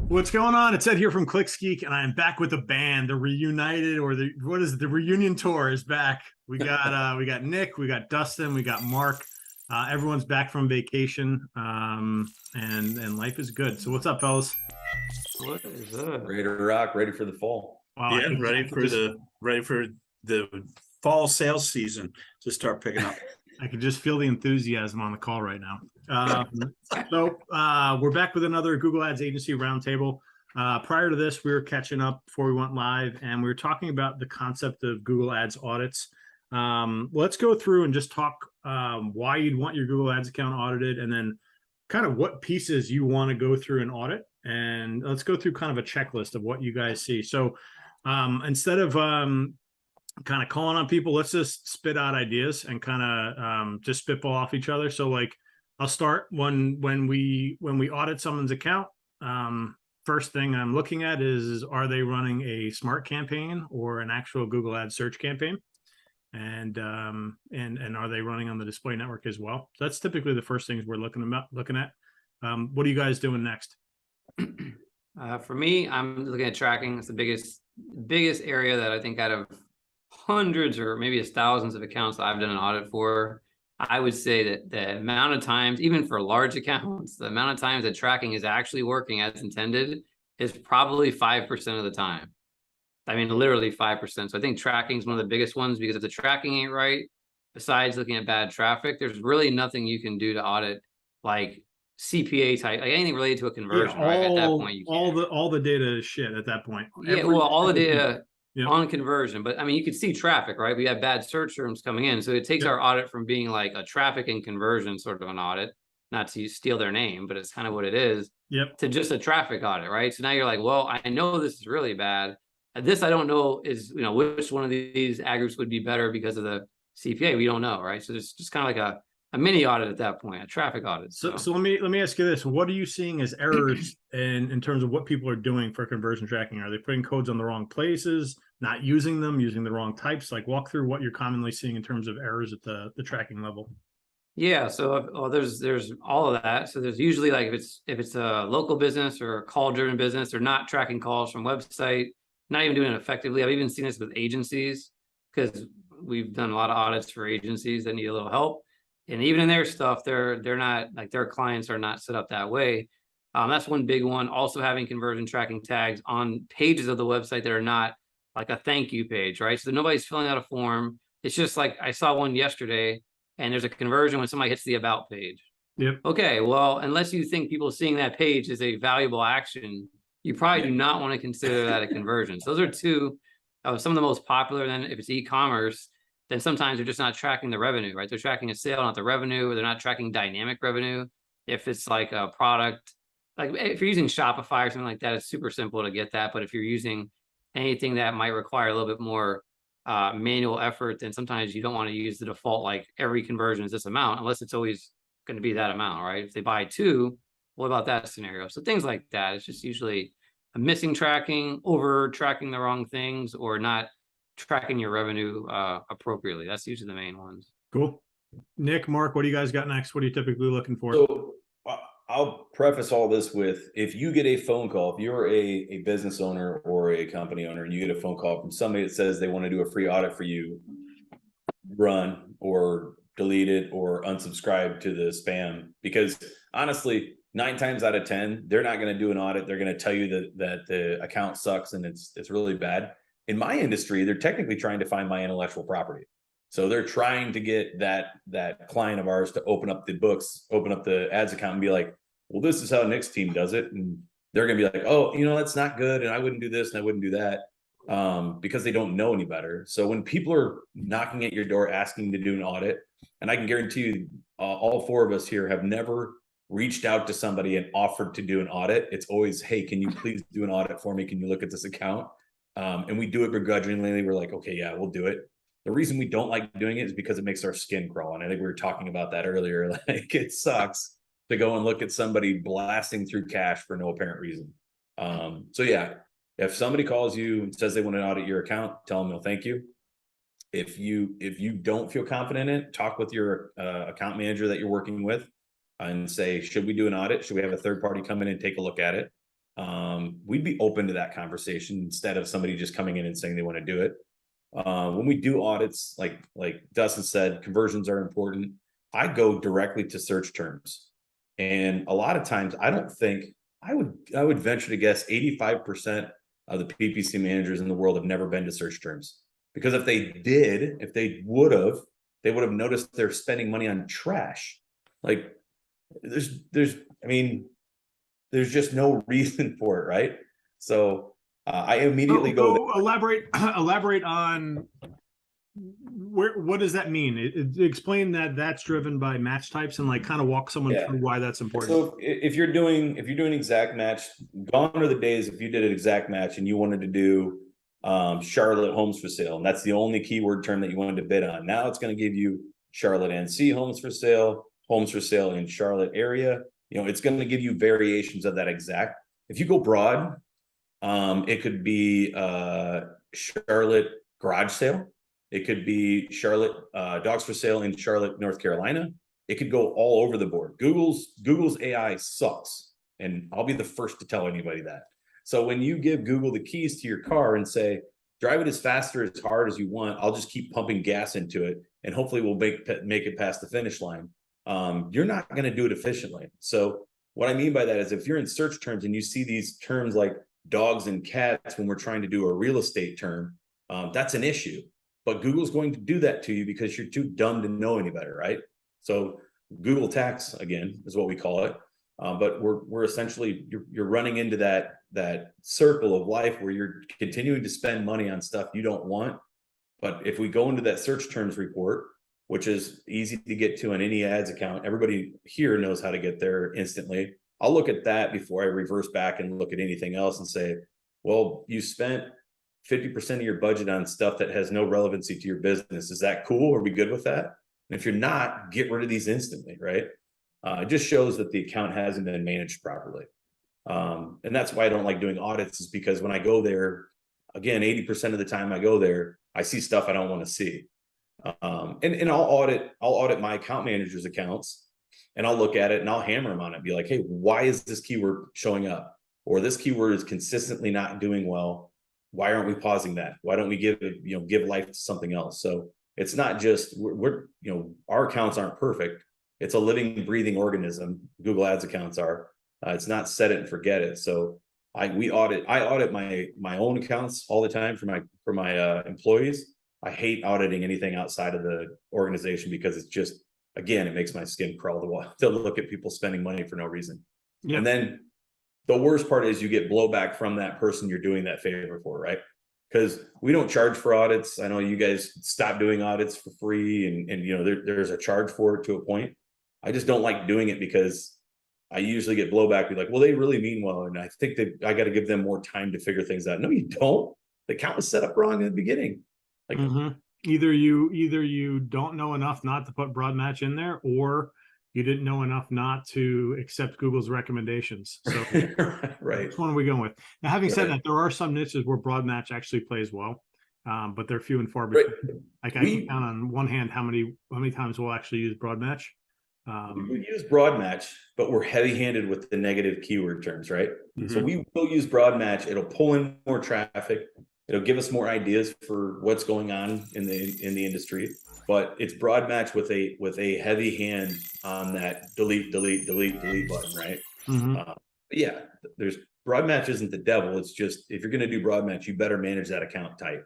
What's going on? It's Ed here from Geek, and I am back with the band. The reunited, or the reunion tour is back. We got Nick, we got Dustin, we got Mark. Everyone's back from vacation, and life is good. So what's up, fellas? What is that? Ready to rock, ready for the fall. Wow, Yeah, ready for the fall sales season to start picking up. I can just feel the enthusiasm on the call right now. We're back with another Google Ads agency roundtable. Prior to this, we were catching up before we went live, and we were talking about the concept of Google Ads audits. Let's go through and just talk why you'd want your Google Ads account audited, and then kind of what pieces you want to go through and audit. And let's go through kind of a checklist of what you guys see. So instead of kind of calling on people, let's just spit out ideas and kind of just spitball off each other. So like I'll start when we audit someone's account. First thing I'm looking at is are they running a smart campaign or an actual Google Ads search campaign? And are they running on the display network as well? So that's typically the first things we're looking at. What are you guys doing next? For me, I'm looking at tracking. It's the biggest area that I think out of hundreds or maybe thousands of accounts that I've done an audit for, I would say that the amount of times, even for large accounts, the amount of times that tracking is actually working as intended is probably 5% of the time. I mean, literally 5%. So I think tracking is one of the biggest ones, because if the tracking ain't right, besides looking at bad traffic, there's really nothing you can do to audit like CPA type, like anything related to a conversion, right? At that point, you can't. all the data is shit at that point. Yeah, all the data on conversion, but I mean, you could see traffic, right? We have bad search terms coming in, so it takes our audit from being like a traffic and conversion sort of an audit, not to steal their name, but it's kind of what it is. To just a traffic audit, right? So now you're like, well, I know this is really bad. This I don't know is which one of these ad groups would be better because of the CPA. We don't know, right? So it's just kind of like a mini audit at that point, a traffic audit. So let me ask you this: what are you seeing as errors in terms of what people are doing for conversion tracking? Are they putting codes on the wrong places, not using them, using the wrong types? Like, walk through what you're commonly seeing in terms of errors at the tracking level. Yeah, so there's all of that. So there's usually, like, if it's a local business or a call driven business, they're not tracking calls from website, not even doing it effectively. I've even seen this with agencies, because we've done a lot of audits for agencies that need a little help. And even in their stuff, they're not, like, their clients are not set up that way. That's one big one. Also having conversion tracking tags on pages of the website that are not like a thank you page, right? So nobody's filling out a form. It's just like, I saw one yesterday and there's a conversion when somebody hits the about page. Okay, well, unless you think people seeing that page is a valuable action, you probably do not want to consider that a conversion. So those are two of some of the most popular. Then if it's e-commerce, then sometimes they're just not tracking the revenue, right? They're tracking a sale, not the revenue, or they're not tracking dynamic revenue. If it's like a product, like if you're using Shopify or something like that, it's super simple to get that. But if you're using anything that might require a little bit more manual effort, then sometimes you don't want to use the default, like every conversion is this amount, unless it's always going to be that amount, right? If they buy two, what about that scenario? So things like that. It's just usually a missing tracking, over tracking the wrong things, or not tracking your revenue appropriately. That's usually the main ones. Cool. Nick, Mark, what do you guys got next? What are you typically looking for? So I'll preface all this with, if you get a phone call, if you're a business owner or a company owner and you get a phone call from somebody that says they want to do a free audit for you, run or delete it or unsubscribe to the spam, because honestly, 9 times out of 10, they're not going to do an audit. They're going to tell you that the account sucks and it's really bad. In my industry, they're technically trying to find my intellectual property. So they're trying to get that client of ours to open up the books, open up the ads account and be like, well, this is how Nick's team does it. And they're going to be like, oh, that's not good. And I wouldn't do this and I wouldn't do that, because they don't know any better. So when people are knocking at your door, asking to do an audit, and I can guarantee you all 4 of us here have never reached out to somebody and offered to do an audit. It's always, hey, can you please do an audit for me? Can you look at this account? And we do it begrudgingly. We're like, okay, yeah, we'll do it. The reason we don't like doing it is because it makes our skin crawl. And I think we were talking about that earlier. Like, it sucks to go and look at somebody blasting through cash for no apparent reason. So yeah, if somebody calls you and says they want to audit your account, tell them no, thank you. If you don't feel confident in it, talk with your account manager that you're working with and say, should we do an audit? Should we have a third party come in and take a look at it? we'd be open to that conversation instead of somebody just coming in and saying they want to do it. When we do audits, like Dustin said, conversions are important. I go directly to search terms. And a lot of times I would venture to guess 85% of the PPC managers in the world have never been to search terms. Because if they would have noticed they're spending money on trash. Like there's just no reason for it, right? So I immediately go elaborate on what does that mean? Explain that's driven by match types, and like kind of walk someone through why that's important. So if you're doing exact match, gone are the days if you did an exact match and you wanted to do Charlotte homes for sale, and that's the only keyword term that you wanted to bid on. Now it's going to give you Charlotte NC homes for sale in Charlotte area. It's going to give you variations of that exact. If you go broad, it could be Charlotte garage sale. It could be Charlotte dogs for sale in Charlotte, North Carolina. It could go all over the board. Google's AI sucks, and I'll be the first to tell anybody that. So when you give Google the keys to your car and say, drive it as fast or as hard as you want, I'll just keep pumping gas into it, and hopefully we'll make it past the finish line. You're not going to do it efficiently. So what I mean by that is if you're in search terms and you see these terms like dogs and cats when we're trying to do a real estate term, that's an issue. But Google's going to do that to you because you're too dumb to know any better, right? So Google tax, again, is what we call it. But we're essentially, you're running into that circle of life where you're continuing to spend money on stuff you don't want. But if we go into that search terms report, which is easy to get to on any ads account, everybody here knows how to get there instantly. I'll look at that before I reverse back and look at anything else and say, well, you spent 50% of your budget on stuff that has no relevancy to your business. Is that cool? Are we good with that? And if you're not, get rid of these instantly, right? It just shows that the account hasn't been managed properly. And that's why I don't like doing audits, is because when I go there, again, 80% of the time I go there, I see stuff I don't want to see. And I'll audit my account manager's accounts, and I'll look at it and I'll hammer them on it, be like, hey, why is this keyword showing up? Or this keyword is consistently not doing well. Why aren't we pausing that? Why don't we give life to something else? So it's not just our accounts aren't perfect. It's a living, breathing organism. Google Ads accounts are. It's not set it and forget it. So I audit my own accounts all the time for my employees. I hate auditing anything outside of the organization because it's just, again, it makes my skin crawl to look at people spending money for no reason. Yep. And then the worst part is you get blowback from that person you're doing that favor for, right? Because we don't charge for audits. I know you guys stop doing audits for free, and there's a charge for it to a point. I just don't like doing it because I usually get blowback. Be like, well, they really mean well, and I think that I got to give them more time to figure things out. No, you don't. The account was set up wrong in the beginning. Like either you don't know enough not to put broad match in there, or you didn't know enough not to accept Google's recommendations. So right. Which one are we going with? Now, having said that, there are some niches where broad match actually plays well, but they're few and far between. Right. Like I can count on one hand how many times we'll actually use broad match. We use broad match, but we're heavy-handed with the negative keyword terms, right? Mm-hmm. So we will use broad match. It'll pull in more traffic. It'll give us more ideas for what's going on in the industry. But it's broad match with a heavy hand on that delete button, right? Mm-hmm. There's broad match isn't the devil. It's just, if you're going to do broad match, you better manage that account tight.